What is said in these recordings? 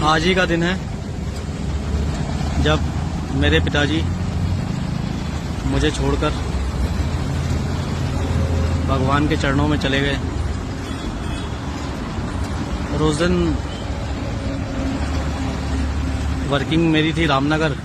आज ही का दिन है जब मेरे पिताजी मुझे छोड़कर भगवान के चरणों में चले गए। और उस दिन वर्किंग मेरी थी रामनगर,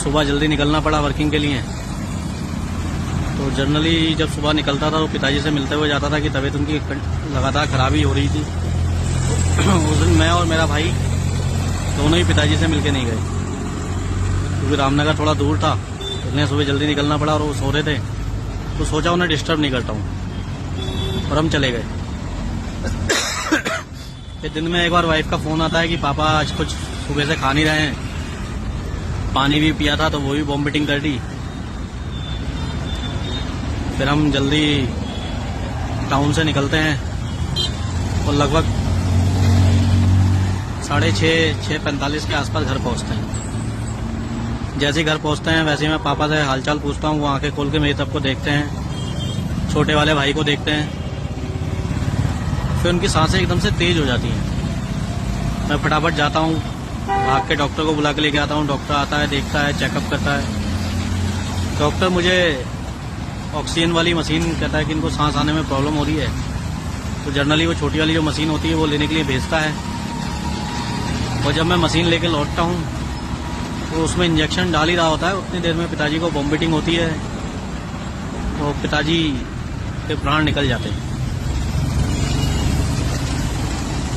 सुबह जल्दी निकलना पड़ा वर्किंग के लिए। तो जनरली जब सुबह निकलता था तो पिताजी से मिलते हुए जाता था कि तबीयत उनकी लगातार खराबी हो रही थी। उस दिन मैं और मेरा भाई दोनों ही पिताजी से मिलके नहीं गए, क्योंकि रामनगर थोड़ा दूर था, इसलिए सुबह जल्दी निकलना पड़ा और वो सो रहे थे, तो सोचा उन्हें डिस्टर्ब नहीं करता हूँ और हम चले गए। फिर दिन में एक बार वाइफ का फ़ोन आता है कि पापा आज कुछ सुबह से खा नहीं रहे हैं, पानी भी पिया था तो वो भी वॉमिटिंग कर दी। फिर हम जल्दी टाउन से निकलते हैं और लगभग 6:30 के आसपास घर पहुंचते हैं। जैसे ही घर पहुंचते हैं वैसे ही मैं पापा से हालचाल पूछता हूँ। वो आंखें खोल के मेरी तरफ को देखते हैं, छोटे वाले भाई को देखते हैं। फिर उनकी सांसें एकदम से तेज हो जाती हैं। मैं फटाफट जाता हूँ, भाग के डॉक्टर को बुला के लेके आता हूँ। डॉक्टर आता है, देखता है, चेकअप करता है। डॉक्टर मुझे ऑक्सीजन वाली मशीन कहता है कि इनको सांस आने में प्रॉब्लम हो रही है, तो जनरली वो छोटी वाली जो मशीन होती है वो लेने के लिए भेजता है। और जब मैं मशीन लेके लौटता हूँ तो उसमें इंजेक्शन डाल ही रहा होता है, उतनी देर में पिताजी को वॉमिटिंग होती है, तो पिताजी के प्राण निकल जाते हैं।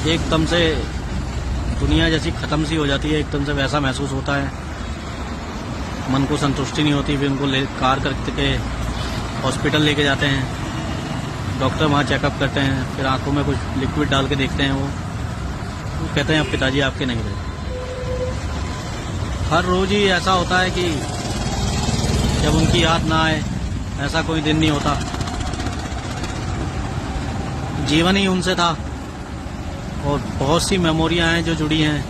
एकदम से दुनिया जैसी ख़त्म सी हो जाती है, एकदम से वैसा महसूस होता है। मन को संतुष्टि नहीं होती। फिर उनको कार करके हॉस्पिटल लेके जाते हैं। डॉक्टर वहाँ चेकअप करते हैं, फिर आंखों में कुछ लिक्विड डाल के देखते हैं। वो कहते हैं अब पिताजी आपके नहीं रहे। हर रोज़ ही ऐसा होता है कि जब उनकी याद ना आए, ऐसा कोई दिन नहीं होता। जीवन ही उनसे था और बहुत सी मेमोरियां हैं जो जुड़ी हैं।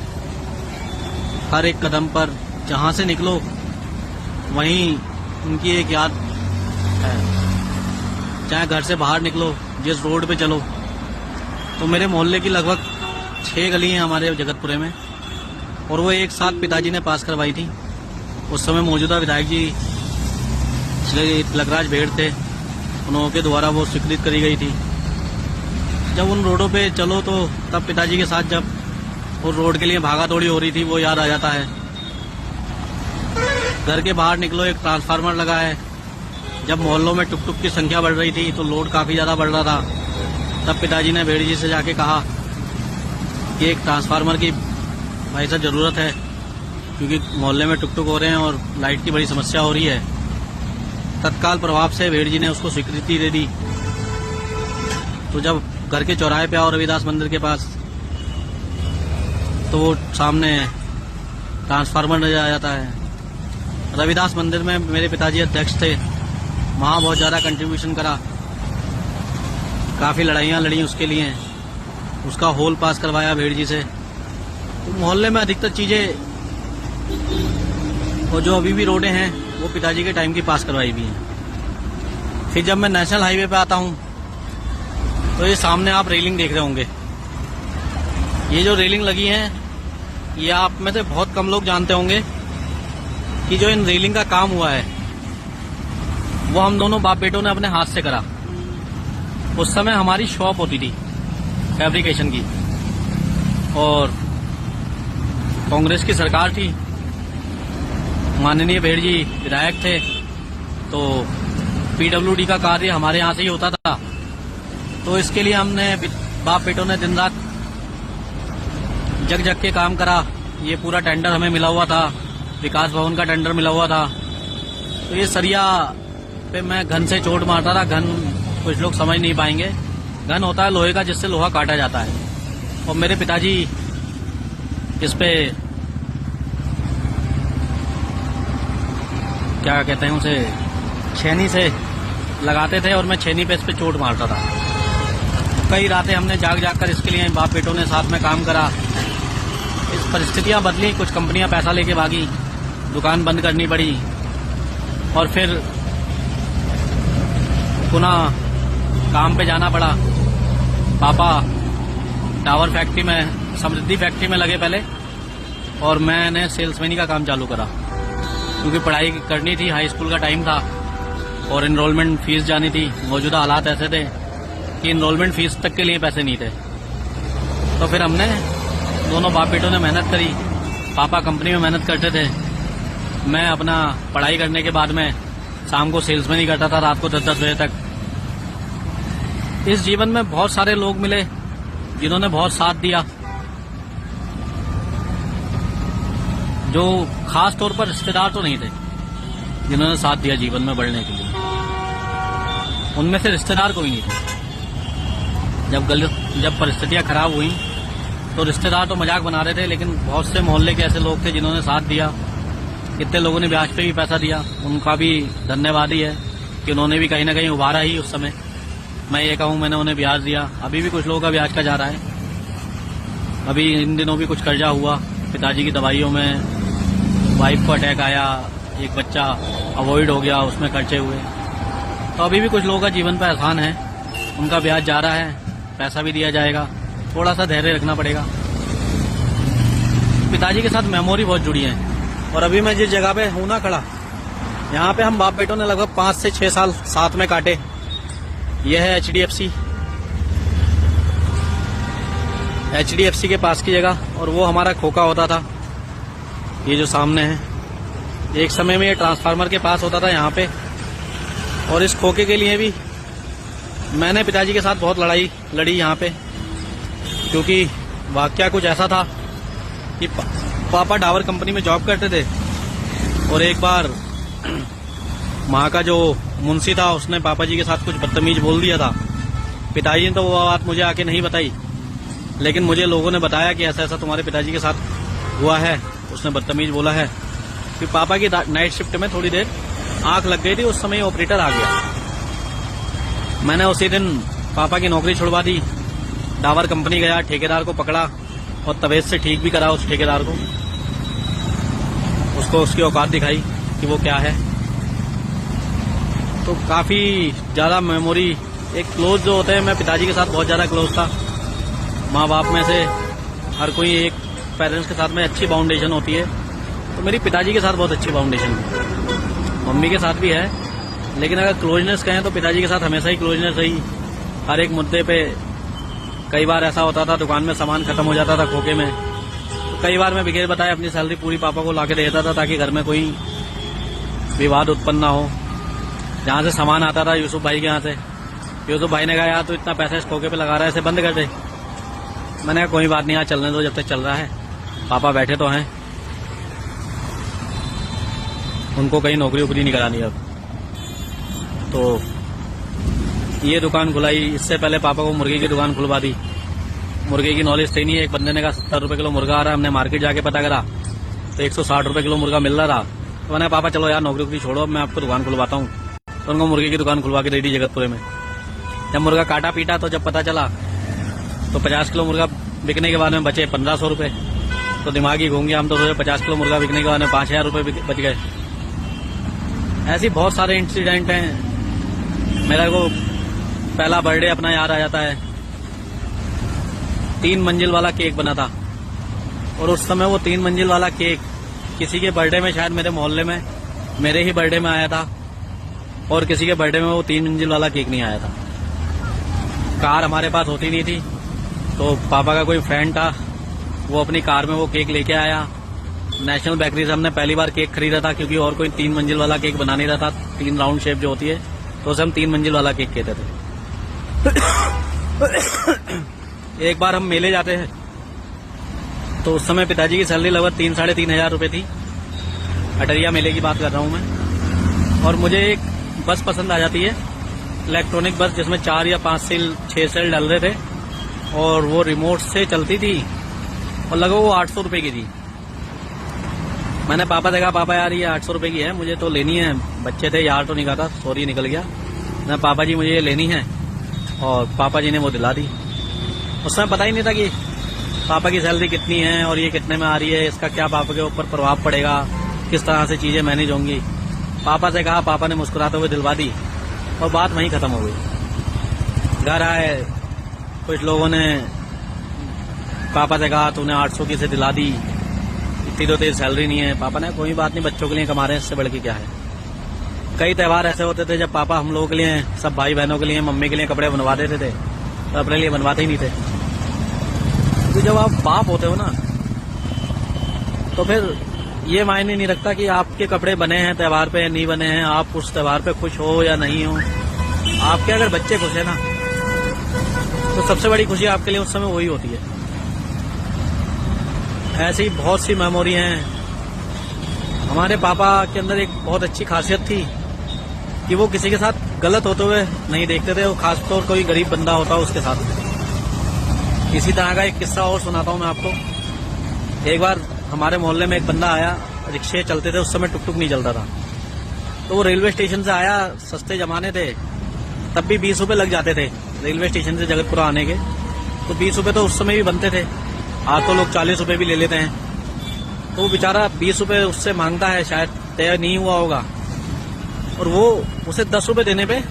हर एक कदम पर जहाँ से निकलो वहीं उनकी एक याद है। चाहे घर से बाहर निकलो, जिस रोड पे चलो, तो मेरे मोहल्ले की लगभग 6 गली हैं हमारे जगतपुरे में, और वो एक साथ पिताजी ने पास करवाई थी। उस समय मौजूदा विधायक जी तिलकराज भेड़ थे, उन्होंने के द्वारा वो स्वीकृत करी गई थी। जब उन रोडों पे चलो तो तब पिताजी के साथ जब वो रोड के लिए भागा दौड़ी हो रही थी वो याद आ जाता है। घर के बाहर निकलो, एक ट्रांसफार्मर लगा है। जब मोहल्लों में टुक टुक की संख्या बढ़ रही थी तो लोड काफ़ी ज़्यादा बढ़ रहा था, तब पिताजी ने भेड़ जी से जाके कहा कि एक ट्रांसफार्मर की भाई साहब ज़रूरत है, क्योंकि मोहल्ले में टुक टुक हो रहे हैं और लाइट की बड़ी समस्या हो रही है। तत्काल प्रभाव से भेड़ जी ने उसको स्वीकृति दे दी। तो जब घर के चौराहे पे आओ रविदास मंदिर के पास, तो वो सामने ट्रांसफार्मर नजर आ जाता है। रविदास मंदिर में मेरे पिताजी अध्यक्ष थे, वहाँ बहुत ज़्यादा कंट्रीब्यूशन करा, काफ़ी लड़ाइयाँ लड़ी उसके लिए, उसका होल पास करवाया भेड़ जी से। तो मोहल्ले में अधिकतर चीज़ें और जो अभी भी रोडें हैं वो पिताजी के टाइम की पास करवाई भी हैं। फिर जब मैं नेशनल हाईवे पे आता हूँ तो ये सामने आप रेलिंग देख रहे होंगे। ये जो रेलिंग लगी है, ये आप में से बहुत कम लोग जानते होंगे कि जो इन रेलिंग का काम हुआ है वो हम दोनों बाप बेटों ने अपने हाथ से करा। उस समय हमारी शॉप होती थी फैब्रिकेशन की, और कांग्रेस की सरकार थी, माननीय भेड़ जी विधायक थे, तो पीडब्ल्यूडी का कार्य हमारे यहाँ से ही होता था। तो इसके लिए हमने बाप बेटों ने दिन रात जग जग के काम करा। ये पूरा टेंडर हमें मिला हुआ था, विकास भवन का टेंडर मिला हुआ था। तो ये सरिया पे मैं घन से चोट मारता था। घन कुछ लोग समझ नहीं पाएंगे, घन होता है लोहे का जिससे लोहा काटा जाता है। और मेरे पिताजी इस पे क्या कहते हैं उसे, छेनी से लगाते थे और मैं छेनी पे इस पे चोट मारता था। कई रातें हमने जाग जाग कर इसके लिए बाप बेटों ने साथ में काम करा। इस परिस्थितियां बदली, कुछ कंपनियां पैसा लेके भागी, दुकान बंद करनी पड़ी, और फिर पुनः काम पे जाना पड़ा। पापा टावर फैक्ट्री में समृद्धि फैक्ट्री में लगे पहले, और मैंने सेल्समैनी का काम चालू करा, क्योंकि पढ़ाई करनी थी, हाई स्कूल का टाइम था और इनरोलमेंट फीस जानी थी। मौजूदा हालात ऐसे थे कि इनरोलमेंट फीस तक के लिए पैसे नहीं थे। तो फिर हमने दोनों बाप बेटों ने मेहनत करी। पापा कंपनी में मेहनत करते थे, मैं अपना पढ़ाई करने के बाद में शाम को सेल्समैनी करता था, रात को 10-10 बजे तक। इस जीवन में बहुत सारे लोग मिले जिन्होंने बहुत साथ दिया, जो खास तौर पर रिश्तेदार तो नहीं थे जिन्होंने साथ दिया जीवन में बढ़ने के लिए। उनमें से रिश्तेदार कोई नहीं थे। जब परिस्थितियां खराब हुई तो रिश्तेदार तो मजाक बना रहे थे, लेकिन बहुत से मोहल्ले के ऐसे लोग थे जिन्होंने साथ दिया। कितने लोगों ने ब्याज पे भी पैसा दिया, उनका भी धन्यवाद ही है कि उन्होंने भी कहीं ना कहीं उभारा ही उस समय। मैं ये कहूँ मैंने उन्हें ब्याज दिया, अभी भी कुछ लोगों का ब्याज का जा रहा है। अभी इन दिनों भी कुछ कर्जा हुआ पिताजी की दवाइयों में, वाइफ को अटैक आया, एक बच्चा अवॉइड हो गया, उसमें खर्चे हुए। तो अभी भी कुछ लोगों का जीवन पर एहसान है, उनका ब्याज जा रहा है, पैसा भी दिया जाएगा, थोड़ा सा धैर्य रखना पड़ेगा। पिताजी के साथ मेमोरी बहुत जुड़ी है। और अभी मैं जिस जगह पे हूं ना खड़ा, यहाँ पे हम बाप बेटों ने लगभग 5 से 6 साल साथ में काटे। यह है HDFC के पास की जगह, और वो हमारा खोखा होता था, ये जो सामने है। एक समय में ये ट्रांसफार्मर के पास होता था यहाँ पे, और इस खोखे के लिए भी मैंने पिताजी के साथ बहुत लड़ाई लड़ी यहाँ पे, क्योंकि वाकया कुछ ऐसा था कि पापा डावर कंपनी में जॉब करते थे, और एक बार वहाँ का जो मुंशी था उसने पापा जी के साथ कुछ बदतमीज बोल दिया था। पिताजी ने तो वो बात मुझे आके नहीं बताई, लेकिन मुझे लोगों ने बताया कि ऐसा ऐसा तुम्हारे पिताजी के साथ हुआ है, उसने बदतमीज बोला है। फिर पापा की नाइट शिफ्ट में थोड़ी देर आंख लग गई थी, उस समय ऑपरेटर आ गया। मैंने उसी दिन पापा की नौकरी छुड़वा दी, डावर कंपनी गया, ठेकेदार को पकड़ा और तबीयत से ठीक भी करा उस ठेकेदार को। उसको उसकी औकात दिखाई कि वो क्या है। तो काफी ज्यादा मेमोरी, एक क्लोज जो होते हैं, मैं पिताजी के साथ बहुत ज्यादा क्लोज था। माँ बाप में से हर कोई एक पेरेंट्स के साथ में अच्छी बाउंडेशन होती है, तो मेरी पिताजी के साथ बहुत अच्छी बाउंडेशन है। मम्मी के साथ भी है, लेकिन अगर क्लोजनेस कहें तो पिताजी के साथ हमेशा ही क्लोजनेस रही। हर एक मुद्दे पे कई बार ऐसा होता था दुकान में सामान खत्म हो जाता था खोखे में, तो कई बार मैं बिगैर बताए अपनी सैलरी पूरी पापा को लाके देता था, ताकि घर में कोई विवाद उत्पन्न ना हो। जहाँ से सामान आता था यूसुफ भाई के यहाँ से, यूसुफ भाई ने कहा यार तो इतना पैसा इस खोखे पे लगा रहा है, इसे बंद कर दे। मैंने कहा कोई बात नहीं, यहाँ चलने दो जब तक चल रहा है, पापा बैठे तो हैं, उनको कहीं नौकरी वोकरी नहीं करानी अब। तो ये दुकान खुलाई, इससे पहले पापा को मुर्गी की दुकान खुलवा दी। मुर्गे की नॉलेज थी नहीं, एक बंदे ने कहा 70 रुपए किलो मुर्गा आ रहा है, हमने मार्केट जाके पता करा तो 160 रुपए किलो मुर्गा मिल रहा था। तो मैंने पापा चलो यार नौकरी वोकरी छोड़ो, मैं आपको दुकान खुलवाता हूँ। तो उनको मुर्गे की दुकान खुलवा के दे दी जगतपुरे में। जब मुर्गा काटा पीटा तो जब पता चला तो 50 किलो मुर्गा बिकने के बाद में बचे 1500 रुपए। तो दिमाग ही घूम गया, हम तो सोचे 50 किलो मुर्गा बिकने के बाद में 5000 रुपए बच गए। ऐसी बहुत सारे इंसिडेंट हैं। मेरा को पहला बर्थडे अपना याद आ जाता है, 3 मंजिल वाला केक बना था, और उस समय वो 3 मंजिल वाला केक किसी के बर्थडे में, शायद मेरे मोहल्ले में मेरे ही बर्थडे में आया था, और किसी के बर्थडे में वो 3 मंजिल वाला केक नहीं आया था। कार हमारे पास होती नहीं थी, तो पापा का कोई फ्रेंड था, वो अपनी कार में वो केक लेके आया। नेशनल बेकरी से हमने पहली बार केक खरीदा था, क्योंकि और कोई 3 मंजिल वाला केक बना नहीं रहा था। 3 राउंड शेप जो होती है, तो उसे हम 3 मंजिल वाला केक कहते थे। एक बार हम मेले जाते हैं, तो उस समय पिताजी की सैलरी लगभग 3-3.5 हजार रुपए थी। अटरिया मेले की बात कर रहा हूँ मैं। और मुझे एक बस पसंद आ जाती है, इलेक्ट्रॉनिक बस, जिसमें 4 या 5 सेल 6 सेल डल रहे थे, और वो रिमोट से चलती थी, और लगभग वो 800 रुपए की थी। मैंने पापा से कहा पापा यार ये 800 रुपए की है, मुझे तो लेनी है। बच्चे थे, यार तो नहीं कहा था, सॉरी निकल गया। मैं पापा जी मुझे ये लेनी है, और पापा जी ने वो दिला दी। उस समय पता ही नहीं था कि पापा की सैलरी कितनी है और ये कितने में आ रही है, इसका क्या पापा के ऊपर प्रभाव पड़ेगा, किस तरह से चीजें मैनेज होंगी। पापा से कहा, पापा ने मुस्कुराते हुए दिलवा दी, और बात वहीं खत्म हो गई। घर आए, कुछ लोगों ने पापा से कहा तूने 800 की से दिला दी, इतनी तो तेरी सैलरी नहीं है। पापा ने कोई बात नहीं, बच्चों के लिए कमा रहे हैं, इससे बढ़ के क्या है। कई त्यौहार ऐसे होते थे जब पापा हम लोगों के लिए, सब भाई बहनों के लिए, मम्मी के लिए कपड़े बनवा देते थे, तो अपने लिए बनवाते ही नहीं थे। तो जब आप बाप होते हो ना, तो फिर ये मायने नहीं रखता कि आपके कपड़े बने हैं त्यौहार पे या नहीं बने हैं, आप उस त्यौहार पे खुश हो या नहीं हो। आपके अगर बच्चे खुश है ना, तो सबसे बड़ी खुशी आपके लिए उस समय वही होती है। ऐसी बहुत सी मेमोरी हैं। हमारे पापा के अंदर एक बहुत अच्छी खासियत थी कि वो किसी के साथ गलत होते हुए नहीं देखते थे, वो खासतौर कोई गरीब बंदा होता उसके साथ। इसी तरह का एक किस्सा और सुनाता हूँ मैं आपको। एक बार हमारे मोहल्ले में एक बंदा आया, रिक्शे चलते थे उस समय, टुक टुक नहीं चलता था, तो वो रेलवे स्टेशन से आया, सस्ते जमाने थे तब भी 20 रुपए लग जाते थे रेलवे स्टेशन से जगतपुरा आने के, तो 20 रुपए तो उस समय भी बनते थे। आज तो लोग 40 रुपए भी ले लेते हैं। तो वो बेचारा 20 रुपए उससे मांगता है, शायद तय नहीं हुआ होगा, और वो उसे 10 रुपए देने पे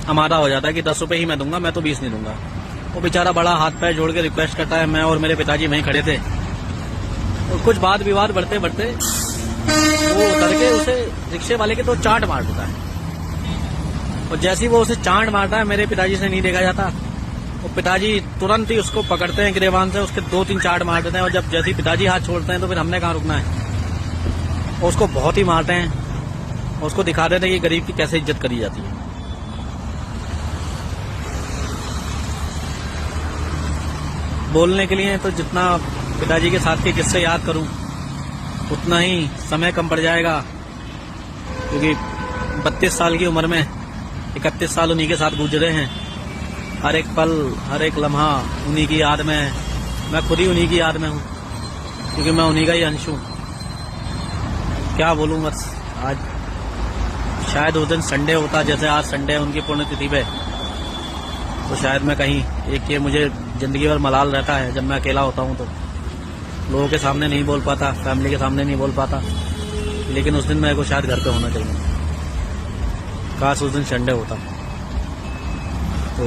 आमादा हो जाता है कि 10 रुपए ही मैं दूंगा, मैं तो 20 नहीं दूंगा। वो बेचारा बड़ा हाथ पैर जोड़ के रिक्वेस्ट करता है। मैं और मेरे पिताजी वहीं खड़े थे, और कुछ वाद विवाद बढ़ते बढ़ते वो उतर के उसे रिक्शे वाले के तो चांट मार देता है। और जैसे ही वो उसे चांट मारता है, मेरे पिताजी से नहीं देखा जाता, वो पिताजी तुरंत ही उसको पकड़ते हैं गिरेबान से, उसके 2-3 चांट मार देते हैं। और जब जैसे ही पिताजी हाथ छोड़ते हैं तो फिर हमने कहाँ रुकना है। और उसको बहुत ही मारते हैं, और उसको दिखा देते हैं कि गरीब की कैसे इज्जत करी जाती है। बोलने के लिए तो जितना पिताजी के साथ के किस्से याद करूं उतना ही समय कम पड़ जाएगा, क्योंकि 32 साल की उम्र में 31 साल उन्हीं के साथ गुजरे हैं। हर एक पल, हर एक लम्हा उन्हीं की याद में है। मैं खुद ही उन्हीं की याद में हूँ, क्योंकि मैं उन्हीं का ही अंश हूँ। क्या बोलूँ, बस आज शायद उस दिन संडे होता, जैसे आज संडे है उनकी पुण्यतिथि पे, तो शायद मैं कहीं, एक ये मुझे जिंदगी भर मलाल रहता है, जब मैं अकेला होता हूँ तो लोगों के सामने नहीं बोल पाता, फैमिली के सामने नहीं बोल पाता, लेकिन उस दिन मेरे को शायद घर पे होना चाहिए। काश उस दिन संडे होता। तो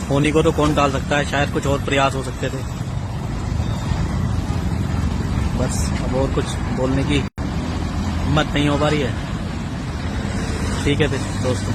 होने को तो कौन टाल सकता है, शायद कुछ और प्रयास हो सकते थे। बस अब और कुछ बोलने की हिम्मत नहीं हो पा रही है। ठीक है दोस्तों।